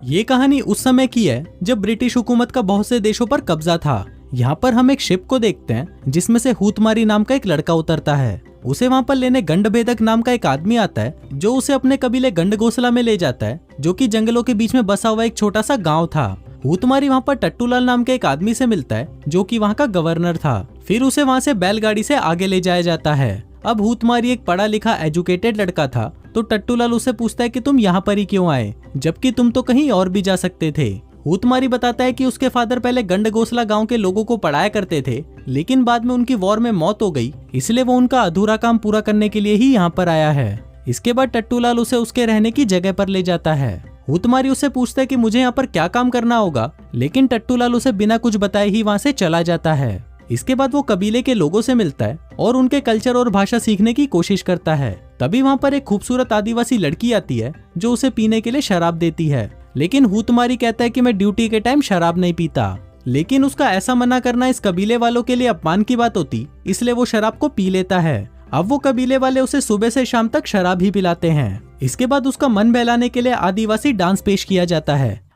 ये कहानी उस समय की है जब ब्रिटिश हुकूमत का बहुत से देशों पर कब्जा था। यहाँ पर हम एक शिप को देखते हैं जिसमें से हूतमारी नाम का एक लड़का उतरता है। उसे वहाँ पर लेने गंडभेदक नाम का एक आदमी आता है जो उसे अपने कबीले गंडगोसला में ले जाता है, जो कि जंगलों के बीच में बसा हुआ एक छोटा सा गाँव था। हूतमारी वहाँ पर टट्टूलाल नाम के एक आदमी से मिलता है जो कि वहाँ का गवर्नर था। फिर उसे वहाँ से बैलगाड़ी से आगे ले जाया जाता है। अब हूतमारी एक पढ़ा लिखा एजुकेटेड लड़का था, तो टट्टूलाल उससे पूछता है कि तुम यहाँ पर ही क्यों आए, जबकि तुम तो कहीं और भी जा सकते थे। हूतमारी बताता है कि उसके फादर पहले गंडगोसला गांव के लोगों को पढ़ाया करते थे, लेकिन बाद में उनकी वॉर में मौत हो गई, इसलिए वो उनका अधूरा काम पूरा करने के लिए ही यहाँ पर आया है। इसके बाद टट्टूलाल उसे उसके रहने की जगह पर ले जाता है। हूतमारी उससे पूछता है कि मुझे यहाँ पर क्या काम करना होगा, लेकिन टट्टूलाल उसे बिना कुछ बताए ही वहाँ से चला जाता है। इसके बाद वो कबीले के लोगों से मिलता है और उनके कल्चर और भाषा सीखने की कोशिश करता है। तभी वहाँ पर एक खूबसूरत आदिवासी लड़की आती है जो उसे पीने के लिए शराब देती है, लेकिन हूतमारी कहता है कि मैं ड्यूटी के टाइम शराब नहीं पीता। लेकिन उसका ऐसा मना करना इस कबीले वालों के लिए अपमान की बात होती, इसलिए वो शराब को पी लेता है। अब वो कबीले वाले उसे सुबह से शाम तक शराब ही पिलाते हैं। इसके बाद उसका मन बहलाने के लिए आदिवासी डांस पेश किया जाता है।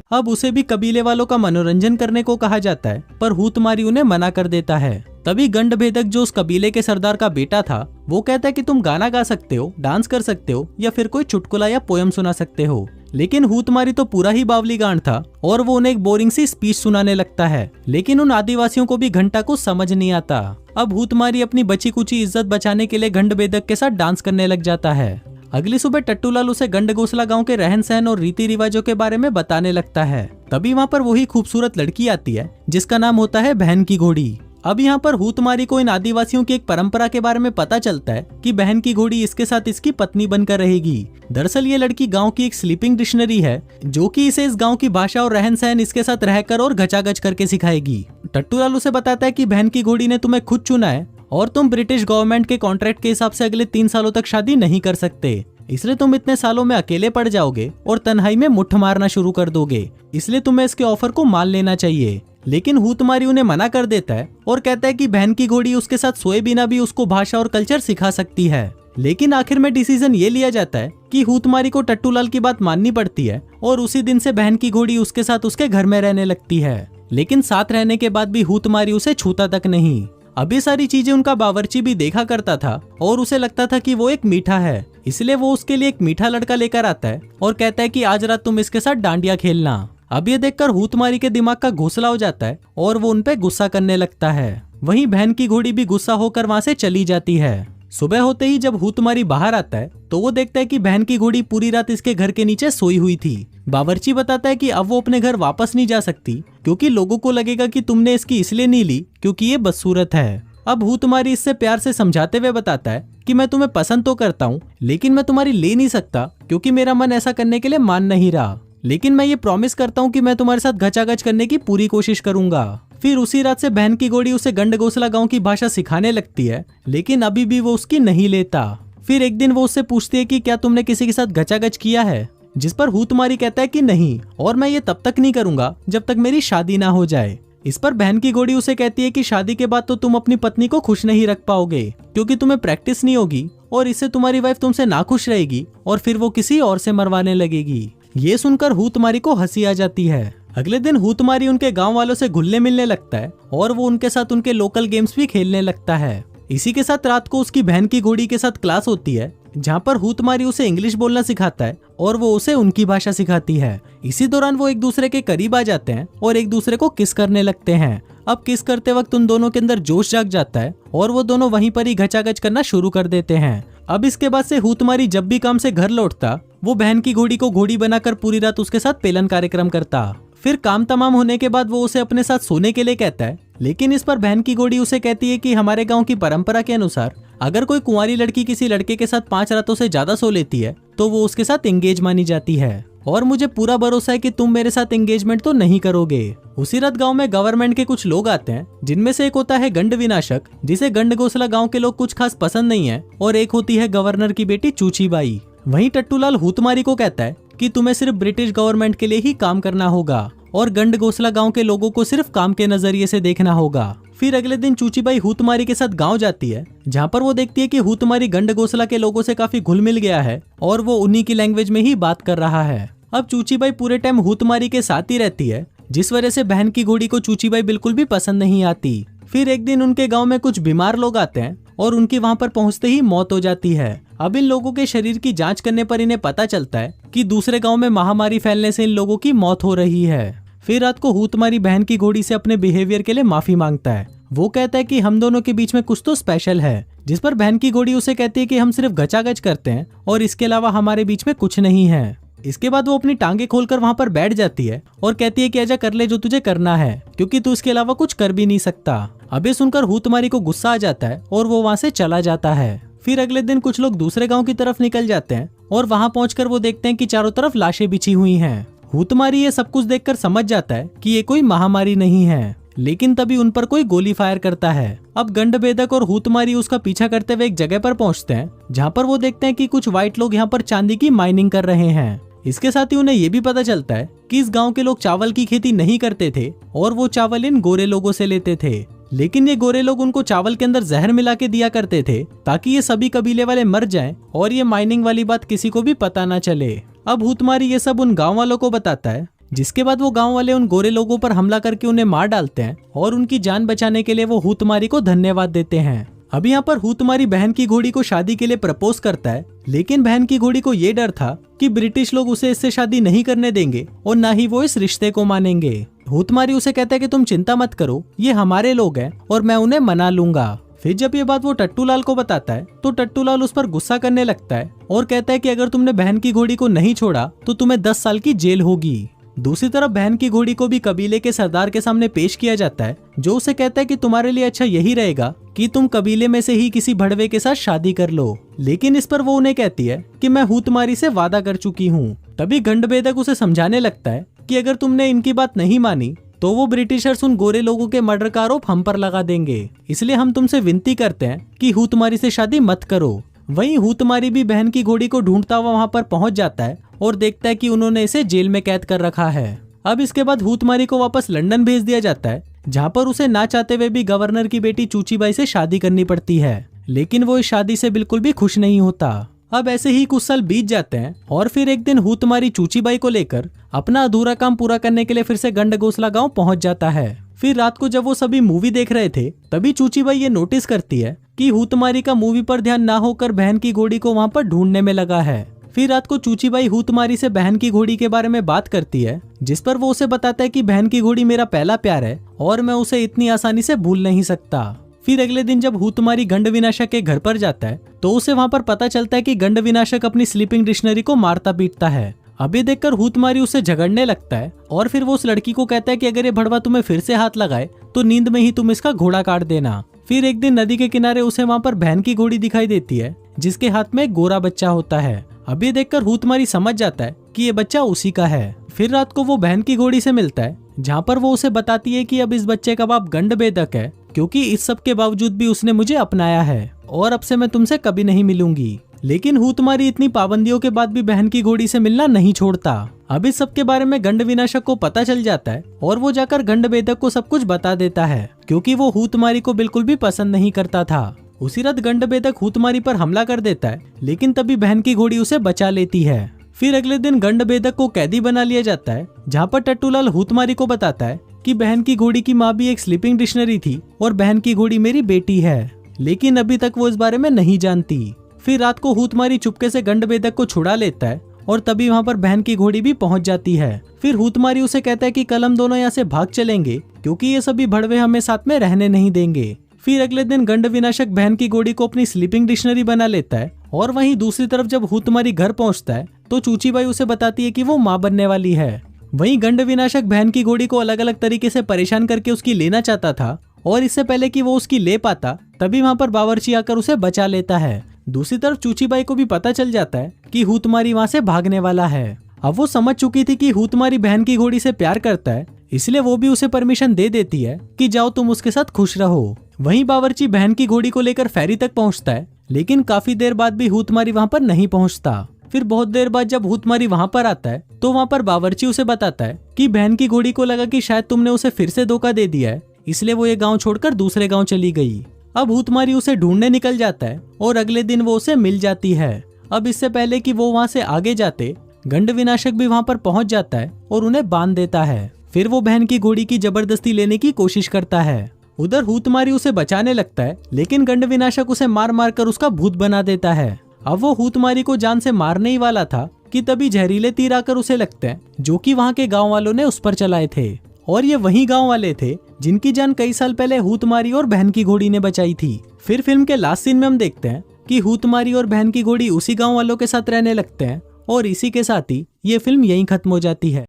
अब उसे भी कबीले वालों का मनोरंजन करने को कहा जाता है, पर हूतमारी उन्हें मना कर देता है। तभी गंडभेदक जो उस कबीले के सरदार का बेटा था, वो कहता है कि तुम गाना गा सकते हो, डांस कर सकते हो या फिर कोई चुटकुला या पोयम सुना सकते हो। लेकिन हूतमारी तो पूरा ही बावली गांड था और वो उन्हें एक बोरिंग सी स्पीच सुनाने लगता है, लेकिन उन आदिवासियों को भी घंटा को समझ नहीं आता। अब हूतमारी अपनी बची कुची इज्जत बचाने के लिए गंडभेदक के साथ डांस करने लग जाता है। अगली सुबह टट्टूलाल उसे गंडगोसला गांव के रहन सहन और रीति रिवाजों के बारे में बताने लगता है। तभी वहाँ पर वही खूबसूरत लड़की आती है जिसका नाम होता है बहन की घोड़ी। अब यहाँ पर हूतमारी को इन आदिवासियों की एक परंपरा के बारे में पता चलता है कि बहन की घोड़ी इसके साथ इसकी पत्नी बनकर रहेगी। दरअसल ये लड़की गांव की एक स्लीपिंग डिक्शनरी है जो कि इसे इस गांव की भाषा और रहन सहन इसके साथ रहकर और घचाघच करके सिखाएगी। टट्टूलाल उसे बताता है कि बहन की घोड़ी ने तुम्हें खुद चुना है और तुम ब्रिटिश गवर्नमेंट के कॉन्ट्रैक्ट के हिसाब से अगले 3 सालों तक शादी नहीं कर सकते, इसलिए तुम इतने सालों में अकेले पड़ जाओगे और तन्हाई में मुट्ठ मारना शुरू कर दोगे, इसलिए तुम्हें इसके ऑफर को मान लेना चाहिए। लेकिन हूतमारी उन्हें मना कर देता है और कहता है कि बहन की घोड़ी उसके साथ सोए बिना भी उसको भाषा और कल्चर सिखा सकती है। लेकिन आखिर में डिसीजन ये लिया जाता है कि हूतमारी को टट्टूलाल की बात माननी पड़ती है और उसी दिन से बहन की घोड़ी उसके साथ उसके घर में रहने लगती है। लेकिन साथ रहने के बाद भी हूतमारी उसे छूता तक नहीं। अब ये सारी चीजें उनका बावर्ची भी देखा करता था और उसे लगता था कि वो एक मीठा है, इसलिए वो उसके लिए एक मीठा लड़का लेकर आता है और कहता है कि आज रात तुम इसके साथ डांडिया खेलना। अब ये देखकर हूतमारी के दिमाग का घोंसला हो जाता है और वो उनपे गुस्सा करने लगता है। वहीं बहन की घोड़ी भी गुस्सा होकर वहां से चली जाती है। सुबह होते ही जब हूतमारी बाहर आता है तो वो देखता है कि बहन की घोड़ी पूरी रात इसके घर के नीचे सोई हुई थी। बावर्ची बताता है कि अब वो अपने घर वापस नहीं जा सकती क्योंकि लोगों को लगेगा कि तुमने इसकी इसलिए नहीं ली क्योंकि ये बदसूरत है। अब हूतमारी इससे प्यार से समझाते हुए बताता है कि मैं तुम्हें पसंद तो करता हूँ, लेकिन मैं तुम्हारी ले नहीं सकता क्योंकि मेरा मन ऐसा करने के लिए मान नहीं रहा, लेकिन मैं ये प्रॉमिस करता हूँ कि मैं तुम्हारे साथ घचाघच करने की पूरी कोशिश करूंगा। फिर उसी रात से बहन की घोड़ी उसे गंडगोसला गांव की भाषा सिखाने लगती है, लेकिन अभी भी वो उसकी नहीं लेता। फिर एक दिन वो उससे पूछती है कि क्या तुमने किसी के साथ घचाघच किया है, जिस पर हूतमारी कहता है कि नहीं, और मैं ये तब तक नहीं करूंगा जब तक मेरी शादी ना हो जाए। इस पर बहन की घोड़ी उसे कहती है कि शादी के बाद तो तुम अपनी पत्नी को खुश नहीं रख पाओगे क्योंकि तुम्हें प्रैक्टिस नहीं होगी और इससे तुम्हारी वाइफ तुमसे नाखुश रहेगी और फिर वो किसी और से मरवाने लगेगी। ये सुनकर हूतमारी को हंसी आ जाती है। अगले दिन हूतमारी उनके गांव वालों से घुलने मिलने लगता है और वो उनके साथ उनके लोकल गेम्स भी खेलने लगता है। इसी के साथ रात को उसकी बहन की घोड़ी के साथ क्लास होती है जहाँ पर हूतमारी उसे इंग्लिश बोलना सिखाता है और वो उसे उनकी भाषा सिखाती है। इसी दौरान वो एक दूसरे के करीब आ जाते हैं और एक दूसरे को किस करने लगते हैं। अब किस करते वक्त उन दोनों के अंदर जोश जाग जाता है और वो दोनों वहीं पर ही घचाघच करना शुरू कर देते हैं। अब इसके बाद से हूतमारी जब भी काम से घर लौटता वो बहन की घोड़ी को घोड़ी बनाकर पूरी रात उसके साथ पेलन कार्यक्रम करता। फिर काम तमाम होने के बाद वो उसे अपने साथ सोने के लिए कहता है, लेकिन इस पर बहन की घोड़ी उसे कहती है कि हमारे गांव की परंपरा के अनुसार अगर कोई कुंवारी लड़की किसी लड़के के साथ 5 रातों से ज्यादा सो लेती है तो वो उसके साथ एंगेज मानी जाती है और मुझे पूरा भरोसा है कि तुम मेरे साथ एंगेजमेंट तो नहीं करोगे। उसी रात गांव में गवर्नमेंट के कुछ लोग आते हैं जिनमें से एक होता है गंड विनाशक जिसे गंडगोसला गांव के लोग कुछ खास पसंद नहीं है, और एक होती है गवर्नर की बेटी चूची बाई। वहीं टट्टूलाल हूतमारी को कहता है कि तुम्हें सिर्फ ब्रिटिश गवर्नमेंट के लिए ही काम करना होगा और गंडगोसला गांव के लोगों को सिर्फ काम के नजरिए से देखना होगा। फिर अगले दिन चूचीबाई हूतमारी के साथ गांव जाती है, जहाँ पर वो देखती है कि हूतमारी गंडगोसला के लोगों से काफी घुल मिल गया है और वो उन्हीं की लैंग्वेज में ही बात कर रहा है। अब चूचीबाई पूरे टाइम हूतमारी के साथ ही रहती है, जिस वजह से बहन की घोड़ी को चूचीबाई बिल्कुल भी पसंद नहीं आती। फिर एक दिन उनके गांव में कुछ बीमार लोग आते हैं और उनकी वहां पर पहुंचते ही मौत हो जाती है। अब इन लोगों के शरीर की जांच करने पर इन्हें पता चलता है कि दूसरे गांव में महामारी फैलने से इन लोगों की मौत हो रही है। फिर रात को हूतमारी बहन की घोड़ी से अपने बिहेवियर के लिए माफी मांगता है। वो कहता है कि हम दोनों के बीच में कुछ तो स्पेशल है, जिस पर बहन की घोड़ी उसे कहती है कि हम सिर्फ गचागच करते हैं और इसके अलावा हमारे बीच में कुछ नहीं है। इसके बाद वो अपनी टांगे खोलकर वहां पर बैठ जाती है और कहती है कि आजा कर ले जो तुझे करना है, क्योंकि तू इसके अलावा कुछ कर भी नहीं सकता। अब ये सुनकर हूतमारी को गुस्सा आ जाता है और वो वहां से चला जाता है। फिर अगले दिन कुछ लोग दूसरे गांव की तरफ निकल जाते हैं और वहां पहुंचकर वो देखते हैं कि चारों तरफ लाशें बिछी हुई हैं। हूतमारी ये सब कुछ देखकर समझ जाता है कि ये कोई महामारी नहीं है, लेकिन तभी उन पर कोई गोली फायर करता है। अब गंडभेदक और हूतमारी उसका पीछा करते हुए एक जगह पर पहुंचते हैं, जहाँ पर वो देखते हैं कि कुछ व्हाइट लोग यहाँ पर चांदी की माइनिंग कर रहे हैं। इसके साथ ही उन्हें ये भी पता चलता है कि इस गांव के लोग चावल की खेती नहीं करते थे और वो चावल इन गोरे लोगों से लेते थे, लेकिन ये गोरे लोग उनको चावल के अंदर जहर मिला के दिया करते थे ताकि ये सभी कबीले वाले मर जाएं और ये माइनिंग वाली बात किसी को भी पता ना चले। अब हूतमारी ये सब उन गांव वालों को बताता है, जिसके बाद वो गांव वाले उन गोरे लोगों पर हमला करके उन्हें मार डालते हैं और उनकी जान बचाने के लिए वो हूतमारी को धन्यवाद देते हैं। अब यहाँ पर हूतमारी बहन की घोड़ी को शादी के लिए प्रपोज करता है, लेकिन बहन की घोड़ी को ये डर था कि ब्रिटिश लोग उसे इससे शादी नहीं करने देंगे और ना ही वो इस रिश्ते को मानेंगे। हूतमारी उसे कहता है कि तुम चिंता मत करो, ये हमारे लोग हैं और मैं उन्हें मना लूंगा। फिर जब ये बात वो टट्टूलाल को बताता है तो टट्टूलाल उस पर गुस्सा करने लगता है और कहता है कि अगर तुमने बहन की घोड़ी को नहीं छोड़ा तो तुम्हें 10 साल की जेल होगी। दूसरी तरफ बहन की घोड़ी को भी कबीले के सरदार के सामने पेश किया जाता है, जो उसे कहता है कि तुम्हारे लिए अच्छा यही रहेगा कि तुम कबीले में से ही किसी भड़वे के साथ शादी कर लो। लेकिन इस पर वो उन्हें कहती है कि मैं हूतमारी से वादा कर चुकी हूँ। तभी गंडभेदक उसे समझाने लगता है कि अगर तुमने इनकी बात नहीं मानी तो वो ब्रिटिशर्स उन गोरे लोगों के मर्डर का आरोप हम पर लगा देंगे, इसलिए हम तुमसे विनती करते हैं कि हूतमारी से शादी मत करो। वहीं हूतमारी भी बहन की घोड़ी को ढूंढता हुआ वहां पर पहुंच जाता है और देखता है कि उन्होंने इसे जेल में कैद कर रखा है। अब इसके बाद हूतमारी को वापस लंदन भेज दिया जाता है, जहां पर उसे ना चाहते हुए भी गवर्नर की बेटी चूचीबाई से शादी करनी पड़ती है, लेकिन वो इस शादी से बिल्कुल भी खुश नहीं होता। अब ऐसे ही कुछ साल बीत जाते हैं और फिर एक दिन हूतमारी चूचीबाई को लेकर अपना अधूरा काम पूरा करने के लिए फिर से गंडगोसला गांव पहुंच जाता है। फिर रात को जब वो सभी मूवी देख रहे थे, तभी चूचीबाई ये नोटिस करती है कि हूतमारी का मूवी पर ध्यान ना होकर बहन की घोड़ी को वहां पर ढूंढने में लगा है। फिर रात को चूचीबाई हूतमारी से बहन की घोड़ी के बारे में बात करती है, जिस पर वो उसे बताता है कि बहन की घोड़ी मेरा पहला प्यार है और मैं उसे इतनी आसानी से भूल नहीं सकता। फिर अगले दिन जब हूतमारी गंडविनाशक के घर पर जाता है तो उसे वहां पर पता चलता है कि गंडविनाशक अपनी स्लीपिंग डिक्शनरी को मारता पीटता है। अब ये देखकर हूतमारी उससे झगड़ने लगता है और फिर वो उस लड़की को कहता है कि अगर ये भड़वा तुम्हें फिर से हाथ लगाए तो नींद में ही तुम इसका घोड़ा काट देना। फिर एक दिन नदी के किनारे उसे वहां पर बहन की घोड़ी दिखाई देती है, जिसके हाथ में एक गोरा बच्चा होता है। अब ये देखकर हूतमारी समझ जाता है कि ये बच्चा उसी का है। फिर रात को वो बहन की घोड़ी से मिलता है, जहाँ पर वो उसे बताती है कि अब इस बच्चे का बाप गंडभेदक है, क्योंकि इस सब के बावजूद भी उसने मुझे अपनाया है और अब से मैं तुमसे कभी नहीं मिलूंगी। लेकिन हूतमारी इतनी पाबंदियों के बाद भी बहन की घोड़ी से मिलना नहीं छोड़ता। अब इस सब के बारे में गंडविनाशक को पता चल जाता है और वो जाकर गंडभेदक को सब कुछ बता देता है, क्योंकि वो हूतमारी को बिल्कुल भी पसंद नहीं करता था। उसी रात गंडभेदक हूतमारी पर हमला कर देता है, लेकिन तभी बहन की घोड़ी उसे बचा लेती है। फिर अगले दिन गंडभेदक को कैदी बना लिया जाता है, जहाँ पर टट्टूलाल हूतमारी को बताता है कि बहन की घोड़ी की माँ भी एक स्लीपिंग डिक्शनरी थी और बहन की घोड़ी मेरी बेटी है, लेकिन अभी तक वो इस बारे में नहीं जानती। फिर रात को हूतमारी चुपके से गंडभेदक को छुड़ा लेता है और तभी वहाँ पर बहन की घोड़ी भी पहुंच जाती है। फिर हूतमारी उसे कहता है कि कल हम दोनों यहाँ से भाग चलेंगे, क्योंकि ये सभी भड़वे हमें साथ में रहने नहीं देंगे। फिर अगले दिन गंडविनाशक बहन की घोड़ी को अपनी स्लीपिंग डिक्शनरी बना लेता है और वहीं दूसरी तरफ जब हूतमारी घर पहुंचता है तो चूचीबाई उसे बताती है कि वो माँ बनने वाली है। वहीं गंडविनाशक बहन की घोड़ी को अलग अलग तरीके से परेशान करके उसकी लेना चाहता था और इससे पहले कि वो उसकी ले पाता तभी वहाँ पर बावर्ची आकर उसे बचा लेता है। दूसरी तरफ चूचीबाई को भी पता चल जाता है कि हूतमारी वहाँ से भागने वाला है। अब वो समझ चुकी थी कि हूतमारी बहन की घोड़ी से प्यार करता है, इसलिए वो भी उसे परमिशन दे देती है कि जाओ तुम उसके साथ खुश रहो। वहीं बावर्ची बहन की घोड़ी को लेकर फेरी तक पहुंचता है, लेकिन काफी देर बाद भी हूतमारी वहां पर नहीं पहुंचता। फिर बहुत देर बाद जब हूतमारी वहां पर आता है तो वहां पर बावर्ची उसे बताता है कि बहन की घोड़ी को लगा कि शायद तुमने उसे फिर से धोखा दे दिया है, इसलिए वो ये गांव छोड़कर दूसरे गांव चली गई। अब भूतमारी उसे ढूंढने निकल जाता है और अगले दिन वो उसे मिल जाती है। अब इससे पहले कि वो वहां से आगे जाते, गंड विनाशक भी वहां पर पहुंच जाता है और उन्हें बांध देता है। फिर वो बहन की घोड़ी की जबरदस्ती लेने की कोशिश करता है। उधर हूतमारी उसे बचाने लगता है, लेकिन गंड विनाशक उसे मार मार कर उसका भूत बना देता है। अब वो हूतमारी को जान से मारने ही वाला था कि तभी जहरीले तीर आकर उसे लगते हैं, जो कि वहां के गांव वालों ने उस पर चलाए थे। और ये वही गांव वाले थे जिनकी जान कई साल पहले हूतमारी और बहन की घोड़ी ने बचाई थी। फिर फिल्म के लास्ट सीन में हम देखते हैं कि हूतमारी और बहन की घोड़ी उसी गांव वालों के साथ रहने लगते हैं और इसी के साथ ही ये फिल्म यहीं खत्म हो जाती है।